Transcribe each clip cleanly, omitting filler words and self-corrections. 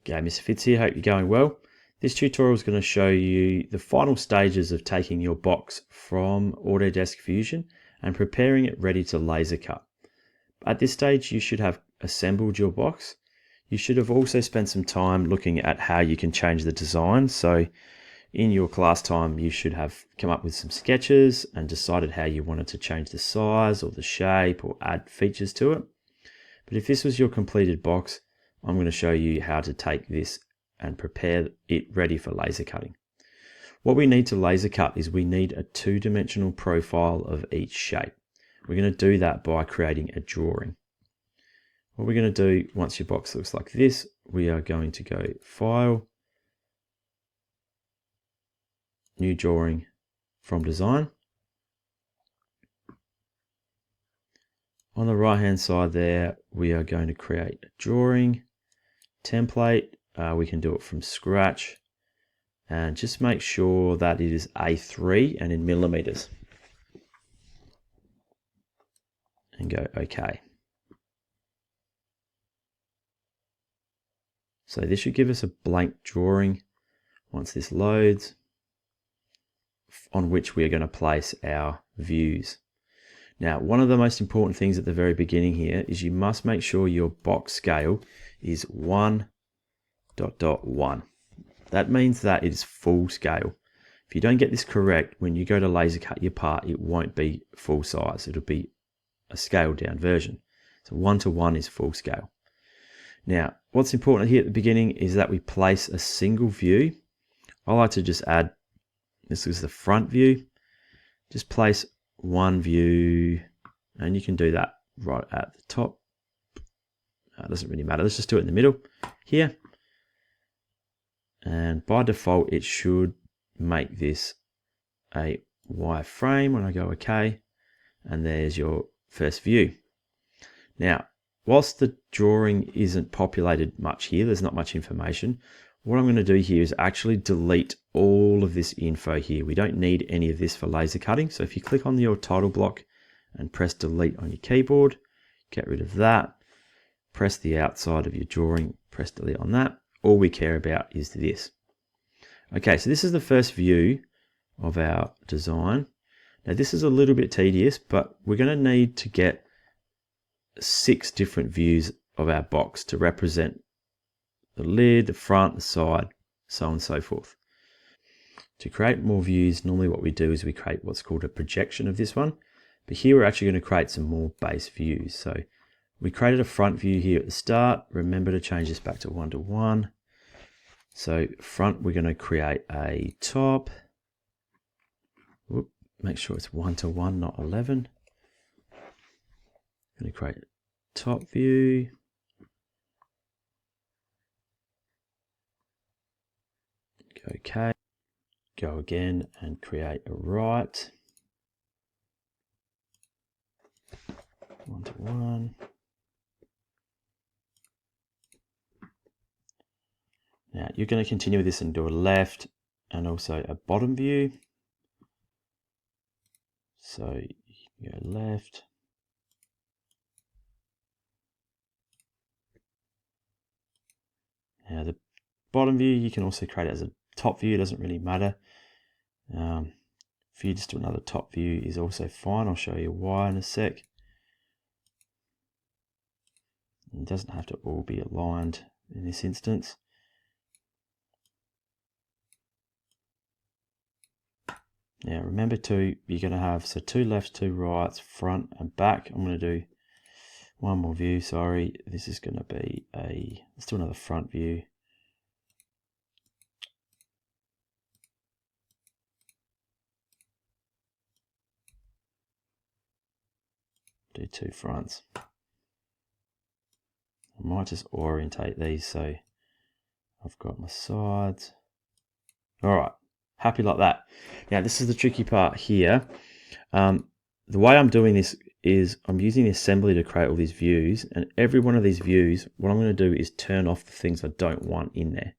Okay, Mr. Fitz here, hope you're going well. This tutorial is going to show you the final stages of taking your box from Autodesk Fusion and preparing it ready to laser cut. At this stage, you should have assembled your box. You should have also spent some time looking at how you can change the design. So in your class time, you should have come up with some sketches and decided how you wanted to change the size or the shape or add features to it. But if this was your completed box, I'm going to show you how to take this and prepare it ready for laser cutting. What we need to laser cut is we need a two-dimensional profile of each shape. We're going to do that by creating a drawing. What we're going to do once your box looks like this, we are going to go File, New Drawing from Design. On the right hand side there, we are going to create a drawing template. We can do it from scratch and just make sure that it is A3 and in millimeters and go OK. So this should give us a blank drawing once this loads, on which we are going to place our views. Now, one of the most important things at the very beginning here is you must make sure your box scale is 1.1. That means that it is full scale. If you don't get this correct, when you go to laser cut your part, it won't be full size. It'll be a scaled down version. So 1:1 is full scale. Now, what's important here at the beginning is that we place a single view. I like to just add, this is the front view. Just place one view, and you can do that right at the top. It doesn't really matter. Let's just do it in the middle here. And by default, it should make this a wireframe when I go OK. And there's your first view. Now, whilst the drawing isn't populated much here, there's not much information. What I'm going to do here is actually delete all of this info here. We don't need any of this for laser cutting. So if you click on your title block and press delete on your keyboard, get rid of that. Press the outside of your drawing, press delete on that. All we care about is this. Okay, so this is the first view of our design. Now this is a little bit tedious, but we're going to need to get 6 different views of our box to represent the lid, the front, the side, so on and so forth. To create more views, normally what we do is we create what's called a projection of this one. But here we're actually going to create some more base views. So we created a front view here at the start. Remember to change this back to 1:1. So front, we're going to create a top. Whoop, make sure it's 1:1, not 11. I'm going to create a top view. OK, go again and create a right, 1:1. Now you're going to continue with this and do a left and also a bottom view. So you go left. Now the bottom view you can also create it as a top view, it doesn't really matter. If you just do another top view is also fine. I'll show you why in a sec. It doesn't have to all be aligned in this instance. Now remember you're going to have 2 lefts, 2 rights, front and back. I'm going to do one more view, sorry. This is going to be let's do another front view. Do 2 fronts. I might just orientate these so I've got my sides. All right, happy like that. Now this is the tricky part here. The way I'm doing this is I'm using the assembly to create all these views, and every one of these views, what I'm going to do is turn off the things I don't want in there.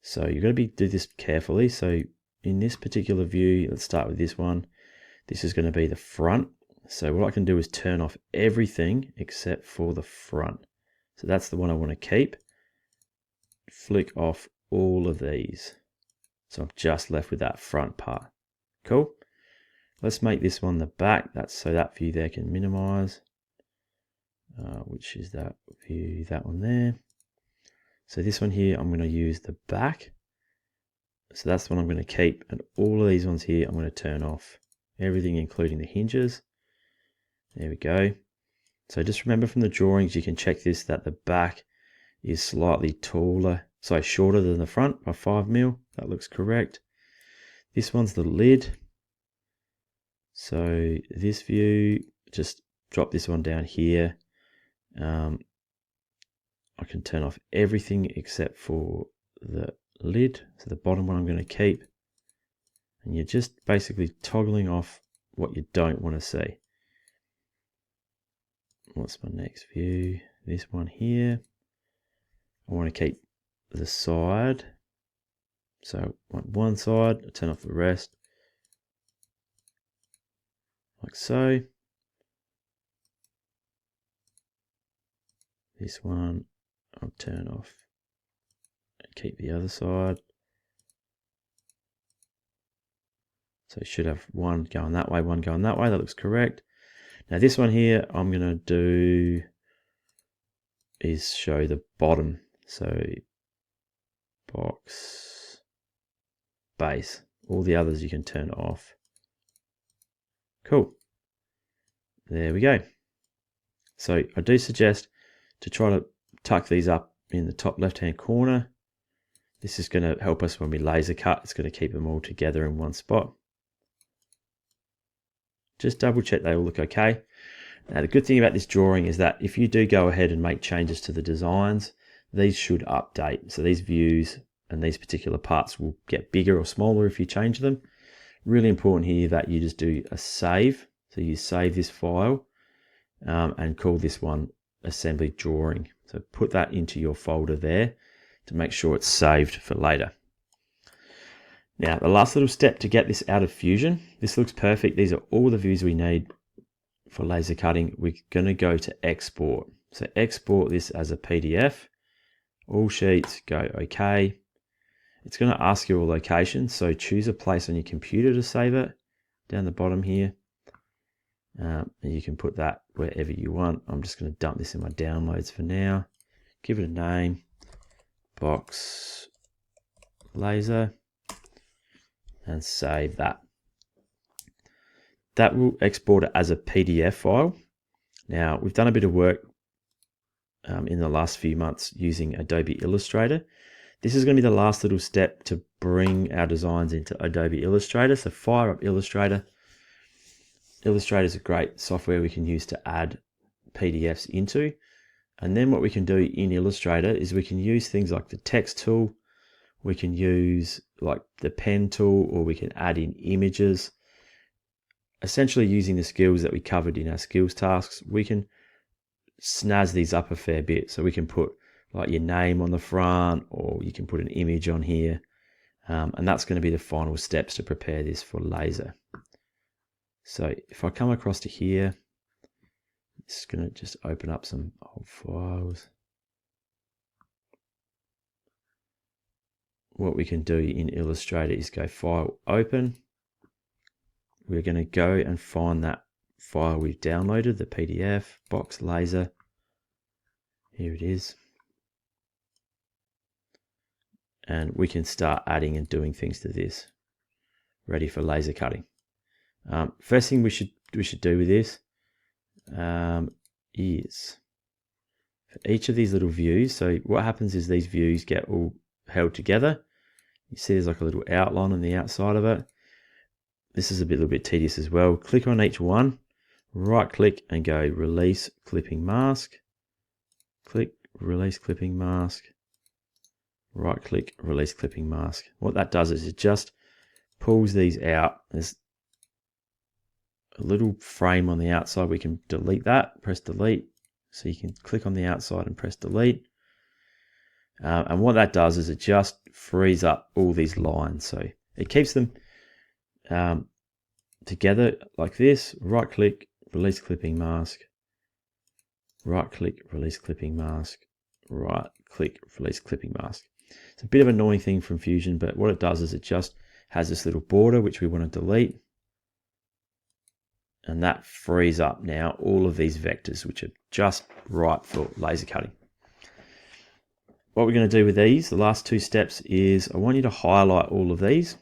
So you've got to do this carefully. So in this particular view, let's start with this one. This is going to be the front. So what I can do is turn off everything except for the front. So that's the one I want to keep. flick off all of these. So I'm just left with that front part. Cool. Let's make this one the back. That's so that view there can minimize, which is that view, that one there. So this one here, I'm going to use the back. So that's the one I'm going to keep. And all of these ones here, I'm going to turn off. Everything, including the hinges. There we go. So just remember from the drawings, you can check this, that the back is slightly taller, so shorter than the front by 5mm. That looks correct. This one's the lid. So this view, just drop this one down here. I can turn off everything except for the lid. So the bottom one I'm going to keep. And you're just basically toggling off what you don't want to see. What's my next view? This one here. I want to keep the side. So I want one side, I turn off the rest. Like so. This one I'll turn off and keep the other side. So it should have one going that way, one going that way. That looks correct. Now this one here I'm going to do is show the bottom. So box, base. All the others you can turn off. Cool. There we go. So I do suggest to try to tuck these up in the top left hand corner. This is going to help us when we laser cut. It's going to keep them all together in one spot. Just double check they all look okay. Now the good thing about this drawing is that if you do go ahead and make changes to the designs, these should update. So these views and these particular parts will get bigger or smaller if you change them. Really important here that you just do a save. So you save this file and call this one assembly drawing. So put that into your folder there to make sure it's saved for later. Now the last little step to get this out of Fusion, this looks perfect. These are all the views we need for laser cutting. We're going to go to export. So export this as a PDF. All sheets, go OK. It's going to ask you a location, so choose a place on your computer to save it down the bottom here. And you can put that wherever you want. I'm just going to dump this in my downloads for now. Give it a name, box laser, and save that. That will export it as a PDF file. Now, we've done a bit of work in the last few months using Adobe Illustrator. This is going to be the last little step to bring our designs into Adobe Illustrator. So fire up Illustrator. Illustrator is a great software we can use to add PDFs into. And then what we can do in Illustrator is we can use things like the text tool. We can use like the pen tool, or we can add in images. Essentially using the skills that we covered in our skills tasks, we can snazz these up a fair bit. So we can put like your name on the front, or you can put an image on here. And that's going to be the final steps to prepare this for laser. So if I come across to here, it's going to just open up some old files. What we can do in Illustrator is go File, Open. We're going to go and find that file we've downloaded, the PDF, box laser. Here it is. And we can start adding and doing things to this. Ready for laser cutting. First thing we should do with this is for each of these little views. So what happens is these views get all held together. You see there's like a little outline on the outside of it. This is a little bit tedious as well. Click on each one, right click and go Release Clipping Mask. Click Release Clipping Mask. Right click, Release Clipping Mask. What that does is it just pulls these out. There's a little frame on the outside. We can delete that, press delete. So you can click on the outside and press delete. And what that does is it just frees up all these lines. So it keeps them together like this. Right click, Release Clipping Mask. Right click, Release Clipping Mask. Right click, Release Clipping Mask. It's a bit of an annoying thing from Fusion, but what it does is it just has this little border which we want to delete. And that frees up now all of these vectors, which are just right for laser cutting. What we're going to do with these, the last two steps, is I want you to highlight all of these.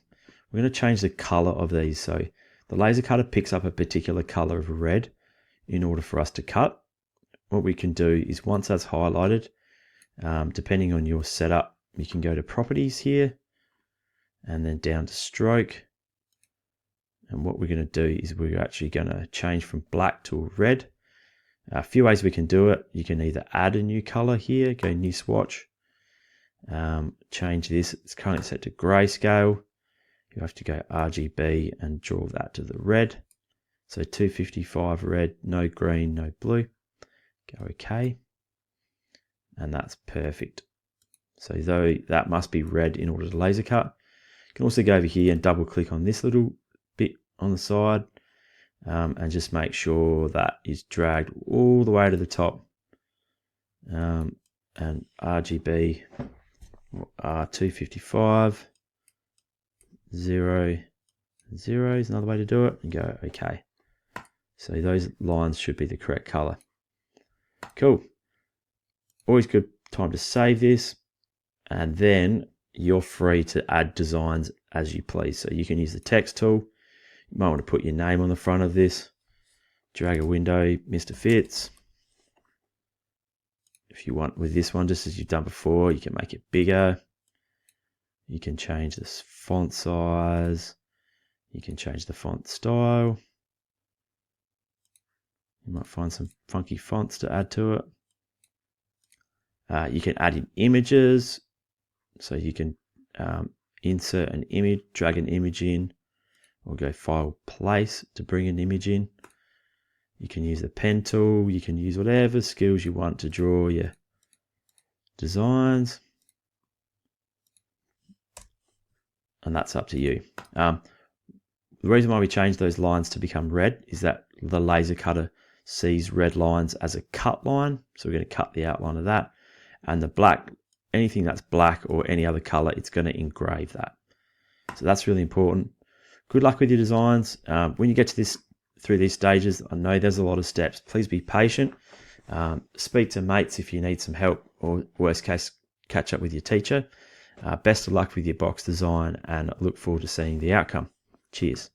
We're going to change the color of these. So the laser cutter picks up a particular color of red in order for us to cut. What we can do is once that's highlighted, depending on your setup, you can go to properties here and then down to stroke. And what we're going to do is we're actually going to change from black to red. A few ways we can do it. You can either add a new color here, go new swatch, change this. It's currently set to grayscale. You have to go RGB and draw that to the red. So 255 red, no green, no blue. Go OK. And that's perfect. So though that must be red in order to laser cut. You can also go over here and double click on this little bit on the side and just make sure that is dragged all the way to the top. And RGB R255 0 0 is another way to do it, and go OK. So those lines should be the correct color. Cool. Always good time to save this, and then you're free to add designs as you please. So you can use the text tool. You might want to put your name on the front of this. Drag a window, Mr. Fitz. If you want with this one, just as you've done before, you can make it bigger. You can change this font size. You can change the font style. You might find some funky fonts to add to it. You can add in images. So you can insert an image, drag an image in, or go File, Place to bring an image in. You can use the pen tool. You can use whatever skills you want to draw your designs. And that's up to you. The reason why we changed those lines to become red is that the laser cutter sees red lines as a cut line. So we're going to cut the outline of that. And the black, anything that's black or any other color, it's going to engrave that. So that's really important. Good luck with your designs. When you get to this, through these stages, I know there's a lot of steps. Please be patient. Speak to mates if you need some help, or worst case, catch up with your teacher. Best of luck with your box design, and look forward to seeing the outcome. Cheers.